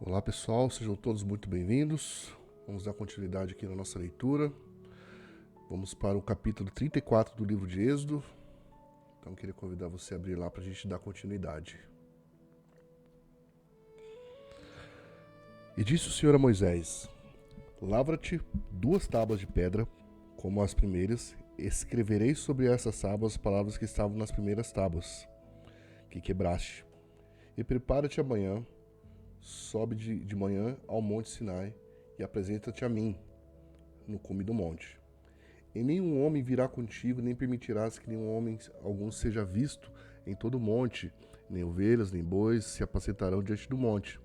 Olá pessoal, sejam todos muito bem-vindos. Vamos dar continuidade aqui na nossa leitura. Vamos para o capítulo 34 do livro de Êxodo. Então queria convidar você a abrir lá para a gente dar continuidade. E disse o Senhor a Moisés: Lavra-te 2 tábuas de pedra, como as primeiras, e escreverei sobre essas tábuas as palavras que estavam nas primeiras tábuas, que quebraste. E prepara-te amanhã, sobe de manhã ao monte Sinai, e apresenta-te a mim, no cume do monte. E nenhum homem virá contigo, nem permitirás que nenhum homem algum seja visto em todo o monte, nem ovelhas, nem bois se apacentarão diante do monte.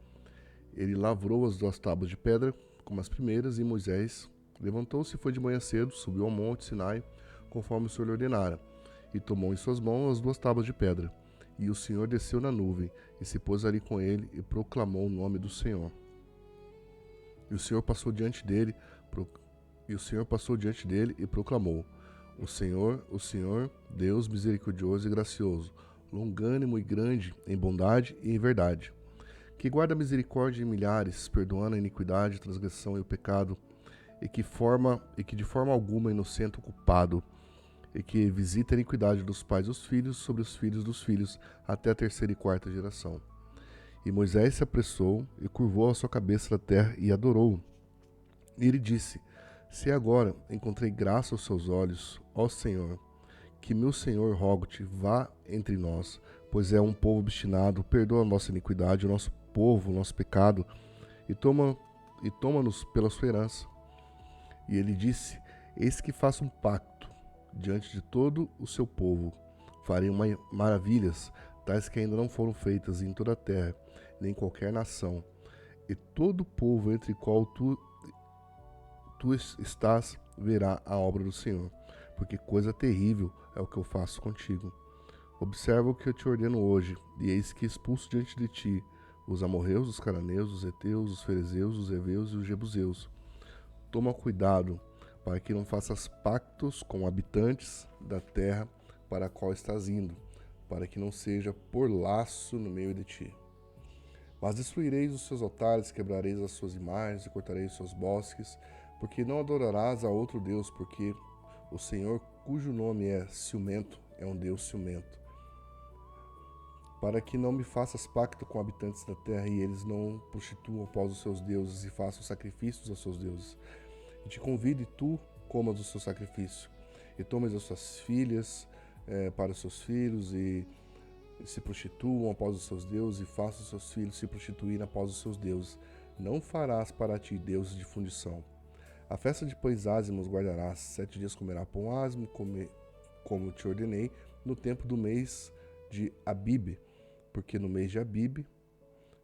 Ele lavrou as 2 tábuas de pedra, como as primeiras, e Moisés levantou-se e foi de manhã cedo, subiu ao monte Sinai, conforme o Senhor lhe ordenara, e tomou em suas mãos as 2 tábuas de pedra. E o Senhor desceu na nuvem, e se pôs ali com ele, e proclamou o nome do Senhor. E o Senhor passou diante dele, e proclamou: O Senhor, Deus misericordioso e gracioso, longânimo e grande em bondade e em verdade, que guarda a misericórdia em milhares, perdoando a iniquidade, a transgressão e o pecado, e que de forma alguma inocenta o culpado, e que visita a iniquidade dos pais dos filhos sobre os filhos dos filhos, até a 3ª e 4ª geração. E Moisés se apressou e curvou a sua cabeça da terra e adorou. E ele disse: Se agora encontrei graça aos seus olhos, ó Senhor, que meu Senhor, rogo-te, vá entre nós, pois é um povo obstinado, perdoa a nossa iniquidade, o nosso povo, o nosso pecado, e toma-nos pela sua herança. E ele disse: Eis que faço um pacto diante de todo o seu povo. Farei maravilhas, tais que ainda não foram feitas em toda a terra, nem em qualquer nação. E todo povo entre qual tu estás verá a obra do Senhor, porque coisa terrível é o que eu faço contigo. Observa o que eu te ordeno hoje, e eis que expulso diante de ti os amorreus, os cananeus, os heteus, os ferezeus, os heveus e os jebuseus. Toma cuidado para que não faças pactos com habitantes da terra para a qual estás indo, para que não seja por laço no meio de ti. Mas destruireis os seus altares, quebrareis as suas imagens e cortareis os seus bosques, porque não adorarás a outro Deus, porque o Senhor, cujo nome é ciumento, é um Deus ciumento. Para que não me faças pacto com habitantes da terra, e eles não prostituam após os seus deuses e façam sacrifícios aos seus deuses. E te convido, e tu comas o seu sacrifício, e tomes as suas filhas para os seus filhos, e se prostituam após os seus deuses, e façam os seus filhos se prostituírem após os seus deuses. Não farás para ti deuses de fundição. A festa de pães ázimos guardarás, 7 dias comerá pão ázimo, como te ordenei, no tempo do mês de Abibe, porque no mês de Abibe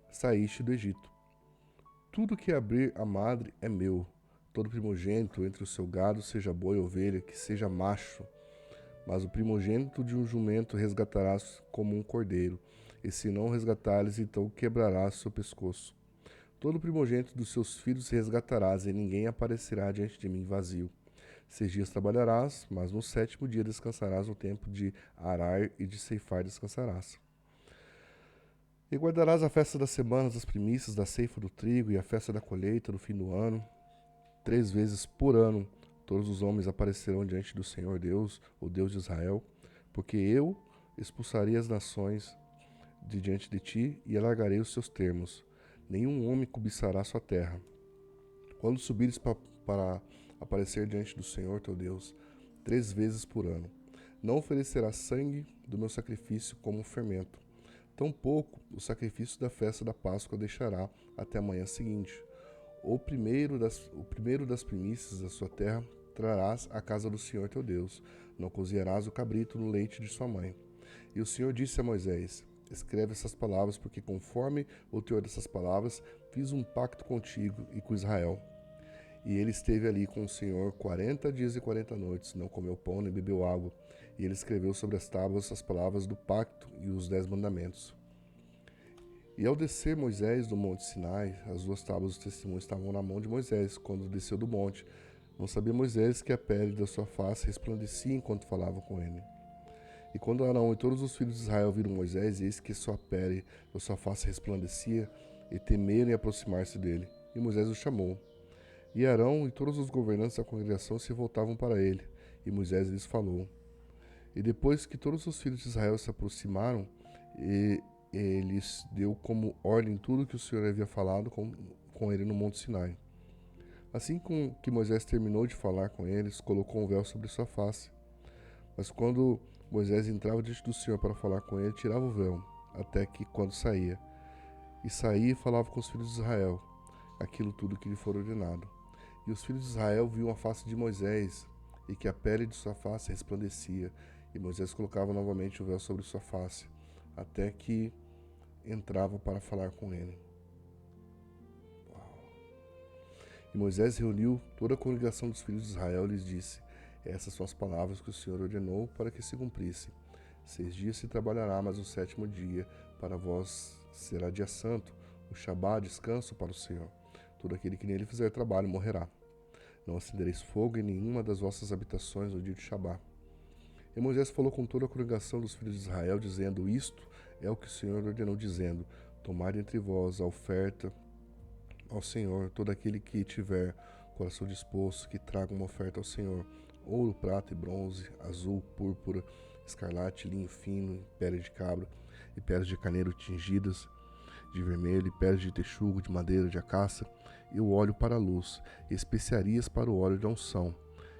saíste do Egito. Tudo que abrir a madre é meu, todo primogênito entre o seu gado, seja boi ou ovelha, que seja macho. Mas o primogênito de um jumento resgatarás como um cordeiro, e se não resgatares, então quebrarás seu pescoço. Todo primogênito dos seus filhos resgatarás, e ninguém aparecerá diante de mim vazio. 6 dias trabalharás, mas no 7º dia descansarás, no tempo de arar e de ceifar descansarás. E guardarás a festa das semanas, as primícias da ceifa do trigo, e a festa da colheita no fim do ano. 3 vezes por ano todos os homens aparecerão diante do Senhor Deus, o Deus de Israel, porque eu expulsarei as nações de diante de ti e alargarei os seus termos. Nenhum homem cobiçará sua terra. Quando subires para aparecer diante do Senhor teu Deus, 3 vezes por ano, não oferecerás sangue do meu sacrifício como fermento. Tampouco o sacrifício da festa da Páscoa deixará até a manhã seguinte. O primeiro das primícias da sua terra trarás à casa do Senhor teu Deus. Não cozinharás o cabrito no leite de sua mãe. E o Senhor disse a Moisés: Escreve essas palavras, porque conforme o teor dessas palavras, fiz um pacto contigo e com Israel. E ele esteve ali com o Senhor 40 dias e 40 noites, não comeu pão nem bebeu água. E ele escreveu sobre as tábuas as palavras do pacto e os 10 mandamentos. E ao descer Moisés do monte Sinai, as 2 tábuas do testemunho estavam na mão de Moisés, quando desceu do monte. Não sabia Moisés que a pele da sua face resplandecia enquanto falava com ele. E quando Arão e todos os filhos de Israel viram Moisés, eis que sua pele da sua face resplandecia, e temeram aproximar-se dele. E Moisés o chamou. E Arão e todos os governantes da congregação se voltavam para ele, e Moisés lhes falou. E depois que todos os filhos de Israel se aproximaram, ele lhes deu como ordem tudo o que o Senhor havia falado com ele no Monte Sinai. Assim que Moisés terminou de falar com eles, colocou um véu sobre sua face. Mas quando Moisés entrava diante do Senhor para falar com ele, tirava o véu, até que quando saía. E saía e falava com os filhos de Israel, aquilo tudo que lhe for ordenado. E os filhos de Israel viam a face de Moisés, e que a pele de sua face resplandecia. E Moisés colocava novamente o véu sobre sua face, até que entrava para falar com ele. E Moisés reuniu toda a congregação dos filhos de Israel e lhes disse: essas são as palavras que o Senhor ordenou para que se cumprissem. 6 dias se trabalhará, mas o 7º dia para vós será dia santo, o Shabá, descanso para o Senhor. Todo aquele que nele fizer trabalho morrerá. Não acendereis fogo em nenhuma das vossas habitações no dia de Shabá. E Moisés falou com toda a congregação dos filhos de Israel, dizendo: isto é o que o Senhor ordenou, dizendo: tomai entre vós a oferta ao Senhor, todo aquele que tiver coração disposto, que traga uma oferta ao Senhor: ouro, prata e bronze, azul, púrpura, escarlate, linho fino, pele de cabra e peles de carneiro tingidas de vermelho, e peles de texugo, de madeira de acácia, e o óleo para a luz, e especiarias para o óleo de unção,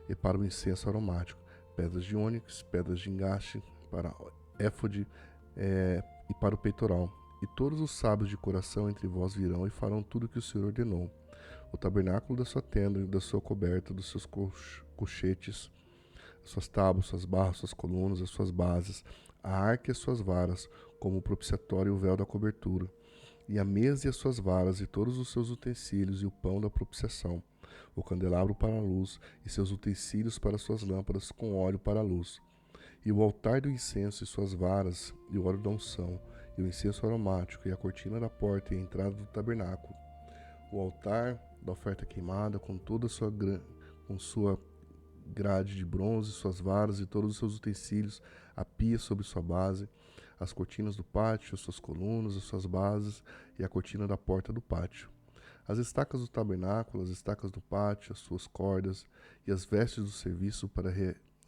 e para o incenso aromático, pedras de ônix, pedras de engaste, para éfode e para o peitoral. E todos os sábios de coração entre vós virão e farão tudo o que o Senhor ordenou: o tabernáculo da sua tenda e da sua coberta, dos seus colchetes, as suas tábuas, suas barras, suas colunas, as suas bases, a arca e as suas varas, como o propiciatório e o véu da cobertura, e a mesa e as suas varas, e todos os seus utensílios, e o pão da propiciação, o candelabro para a luz, e seus utensílios para suas lâmpadas, com óleo para a luz, e o altar do incenso e suas varas, e o óleo da unção, e o incenso aromático, e a cortina da porta e a entrada do tabernáculo, o altar da oferta queimada, com toda a sua grade de bronze, suas varas e todos os seus utensílios, a pia sobre sua base, as cortinas do pátio, as suas colunas, as suas bases e a cortina da porta do pátio, as estacas do tabernáculo, as estacas do pátio, as suas cordas e as vestes do serviço para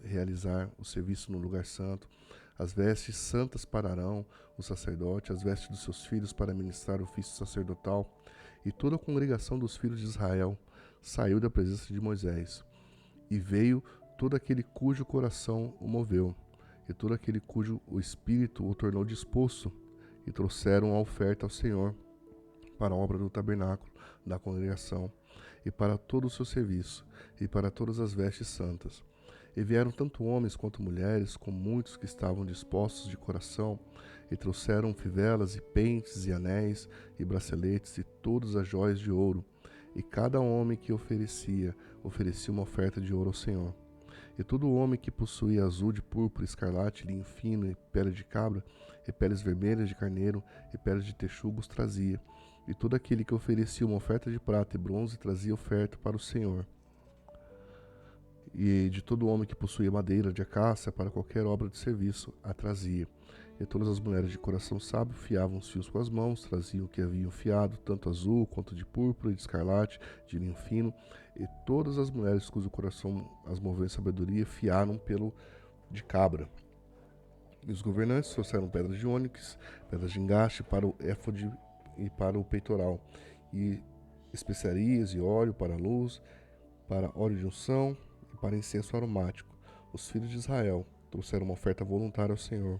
realizar o serviço no lugar santo, as vestes santas para Arão, o sacerdote, as vestes dos seus filhos para ministrar o ofício sacerdotal. E toda a congregação dos filhos de Israel saiu da presença de Moisés. E veio todo aquele cujo coração o moveu, e todo aquele cujo o Espírito o tornou disposto, e trouxeram a oferta ao Senhor para a obra do tabernáculo da congregação, e para todo o seu serviço, e para todas as vestes santas. E vieram tanto homens quanto mulheres, com muitos que estavam dispostos de coração, e trouxeram fivelas e pentes e anéis e braceletes e todas as joias de ouro. E cada homem que oferecia uma oferta de ouro ao Senhor. E todo homem que possuía azul de púrpura, escarlate, linho fino e pele de cabra, e peles vermelhas de carneiro, e peles de texugos trazia. E todo aquele que oferecia uma oferta de prata e bronze trazia oferta para o Senhor. E de todo homem que possuía madeira de acácia para qualquer obra de serviço, a trazia. E todas as mulheres de coração sábio fiavam os fios com as mãos, traziam o que haviam fiado, tanto azul quanto de púrpura e de escarlate, de linho fino. E todas as mulheres cujo coração as moveu em sabedoria fiaram pelo de cabra. E os governantes trouxeram pedras de ônix, pedras de engaste para o éfode e para o peitoral, e especiarias e óleo para a luz, para óleo de unção e para incenso aromático. Os filhos de Israel trouxeram uma oferta voluntária ao Senhor.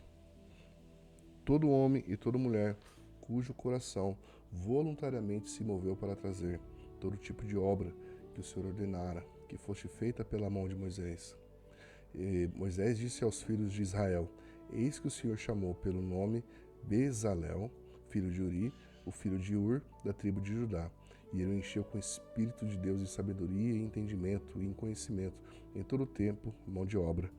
Todo homem e toda mulher cujo coração voluntariamente se moveu para trazer todo tipo de obra que o Senhor ordenara, que fosse feita pela mão de Moisés. E Moisés disse aos filhos de Israel: eis que o Senhor chamou pelo nome Bezalel, filho de Uri, o filho de Ur, da tribo de Judá. E ele o encheu com o Espírito de Deus em sabedoria e entendimento e em conhecimento, em todo o tempo, mão de obra,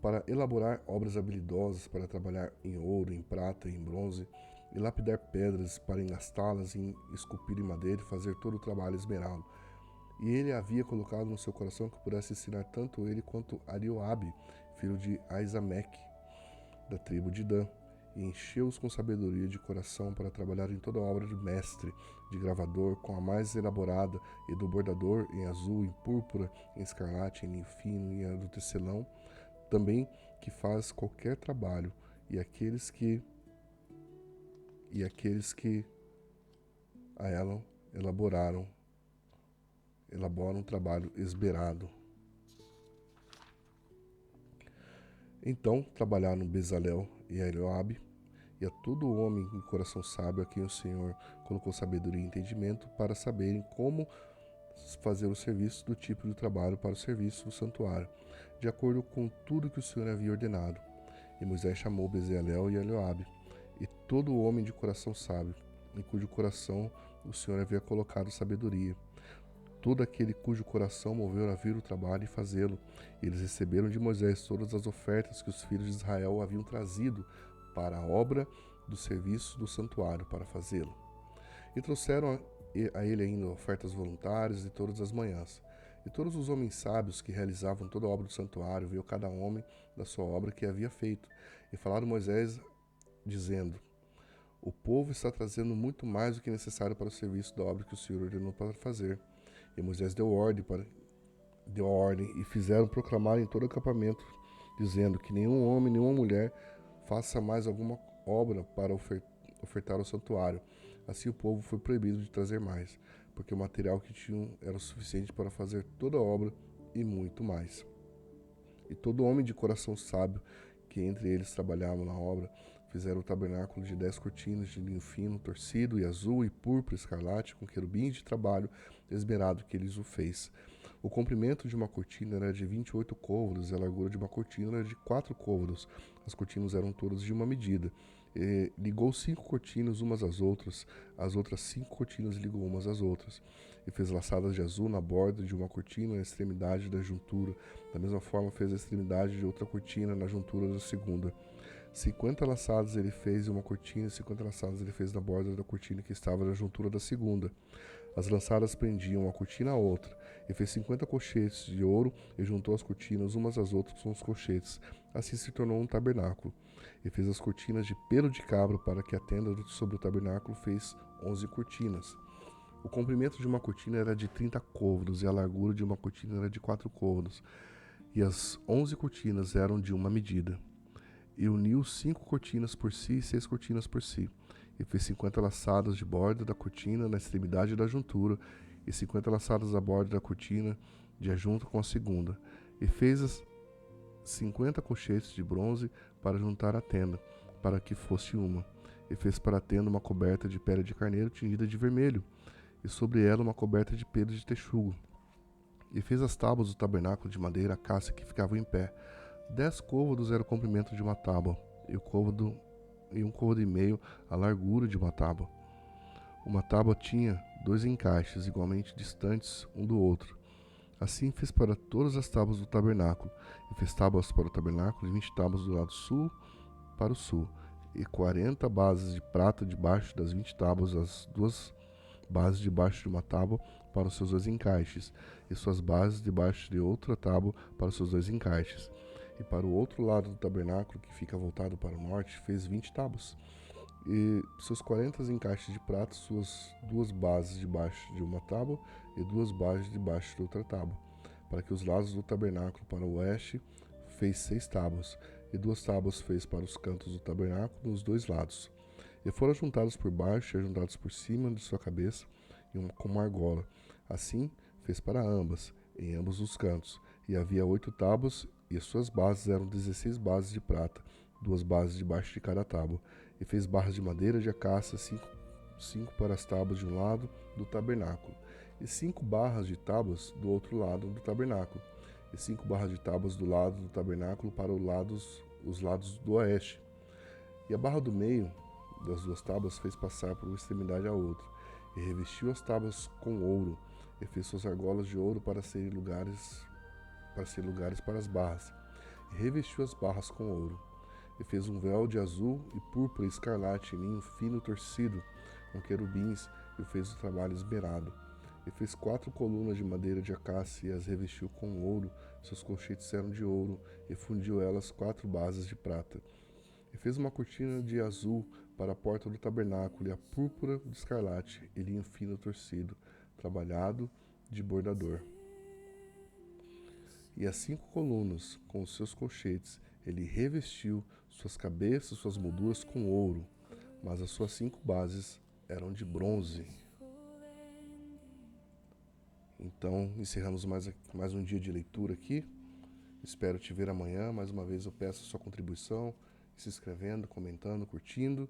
para elaborar obras habilidosas, para trabalhar em ouro, em prata e em bronze, e lapidar pedras, para engastá-las, em esculpir em madeira e fazer todo o trabalho esmerado. E ele havia colocado no seu coração que pudesse ensinar tanto ele quanto Arioabe, filho de Aisameque, da tribo de Dan. e encheu-os com sabedoria de coração para trabalhar em toda a obra de mestre, de gravador, com a mais elaborada, e do bordador, em azul, em púrpura, em escarlate, em linho fino, e a do tecelão, também que faz qualquer trabalho, e aqueles que a ela elaboram um trabalho esmerado. Então trabalharam Bezalel e a Elioabe, e a todo homem de coração sábio a quem o Senhor colocou sabedoria e entendimento para saberem como fazer o serviço do tipo de trabalho para o serviço do santuário, de acordo com tudo que o Senhor havia ordenado. E Moisés chamou Bezalel e Elioabe, e todo homem de coração sábio, em cujo coração o Senhor havia colocado sabedoria, todo aquele cujo coração moveu a vir o trabalho e fazê-lo. Eles receberam de Moisés todas as ofertas que os filhos de Israel haviam trazido para a obra do serviço do santuário para fazê-lo. E trouxeram a ele ainda ofertas voluntárias de todas as manhãs. E todos os homens sábios que realizavam toda a obra do santuário, viu cada homem da sua obra que havia feito. E falaram a Moisés, dizendo: o povo está trazendo muito mais do que necessário para o serviço da obra que o Senhor ordenou para fazer. E Moisés deu a ordem e fizeram proclamar em todo o acampamento, dizendo que nenhum homem, nenhuma mulher faça mais alguma obra para ofertar ao santuário. Assim o povo foi proibido de trazer mais, porque o material que tinham era o suficiente para fazer toda a obra e muito mais. E todo homem de coração sábio, que entre eles trabalhavam na obra, fizeram o tabernáculo de 10 cortinas de linho fino, torcido e azul e púrpura escarlate, com querubins de trabalho esmerado que eles o fez. O comprimento de uma cortina era de 28 côvados, e a largura de uma cortina era de 4 côvados. As cortinas eram todas de uma medida. E ligou 5 cortinas umas às outras 5 cortinas ligou umas às outras. E fez laçadas de azul na borda de uma cortina na extremidade da juntura. Da mesma forma fez a extremidade de outra cortina na juntura da segunda. 50 laçadas ele fez em uma cortina, e 50 laçadas ele fez na borda da cortina que estava na juntura da segunda. As laçadas prendiam uma cortina à outra, e fez 50 colchetes de ouro, e juntou as cortinas umas às outras com os colchetes. Assim se tornou um tabernáculo. E fez as cortinas de pelo de cabra, para que a tenda sobre o tabernáculo fez 11 cortinas. O comprimento de uma cortina era de 30 côvados, e a largura de uma cortina era de 4 côvados. E as 11 cortinas eram de uma medida. E uniu 5 cortinas por si e 6 cortinas por si. E fez 50 laçadas de borda da cortina na extremidade da juntura, e 50 laçadas da borda da cortina de ajunto com a segunda. E fez as 50 colchetes de bronze para juntar a tenda, para que fosse uma. E fez para a tenda uma coberta de pele de carneiro tingida de vermelho, e sobre ela uma coberta de pelo de texugo. E fez as tábuas do tabernáculo de madeira acácia que ficavam em pé. 10 côvados era o comprimento de uma tábua, e um côvado e meio a largura de uma tábua. Uma tábua tinha 2 encaixes igualmente distantes um do outro. Assim fez para todas as tábuas do tabernáculo, e fez tábuas para o tabernáculo, 20 tábuas do lado sul para o sul, e 40 bases de prata debaixo das 20 tábuas, as 2 bases debaixo de uma tábua para os seus 2 encaixes, e suas bases debaixo de outra tábua para os seus 2 encaixes. E para o outro lado do tabernáculo, que fica voltado para o norte, fez 20 tábuas. E seus 40 encaixes de prata, suas 2 bases debaixo de uma tábua e 2 bases debaixo de outra tábua. Para que os lados do tabernáculo para o oeste, fez 6 tábuas. E 2 tábuas fez para os cantos do tabernáculo nos 2 lados. E foram juntados por baixo e juntados por cima de sua cabeça, com uma argola. Assim fez para ambas, em ambos os cantos. E havia 8 tábuas, e as suas bases eram 16 bases de prata, 2 bases debaixo de cada tábua. E fez barras de madeira de acácia, 5 para as tábuas de um lado do tabernáculo, e 5 barras de tábuas do outro lado do tabernáculo, e 5 barras de tábuas do lado do tabernáculo para os lados do oeste. E a barra do meio das 2 tábuas fez passar por uma extremidade à outra, e revestiu as tábuas com ouro, e fez suas argolas de ouro para serem lugares para as barras, e revestiu as barras com ouro. E fez um véu de azul e púrpura e escarlate em linho fino torcido, com querubins, e fez o trabalho esmerado. E fez 4 colunas de madeira de acácia, e as revestiu com ouro, seus colchetes eram de ouro, e fundiu elas 4 bases de prata. E E fez uma cortina de azul para a porta do tabernáculo, e a púrpura de escarlate e linho fino torcido, trabalhado de bordador. E as 5 colunas, com os seus colchetes, ele revestiu suas cabeças, suas molduras com ouro, mas as suas 5 bases eram de bronze. Então, encerramos mais um dia de leitura aqui. Espero te ver amanhã. Mais uma vez eu peço a sua contribuição, se inscrevendo, comentando, curtindo.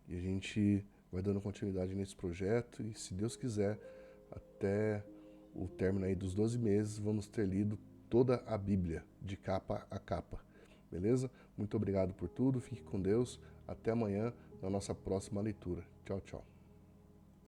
E a gente vai dando continuidade nesse projeto. E se Deus quiser, até o término aí dos 12 meses, vamos ter lido toda a Bíblia, de capa a capa. Beleza? Muito obrigado por tudo. Fique com Deus. Até amanhã na nossa próxima leitura. Tchau, tchau.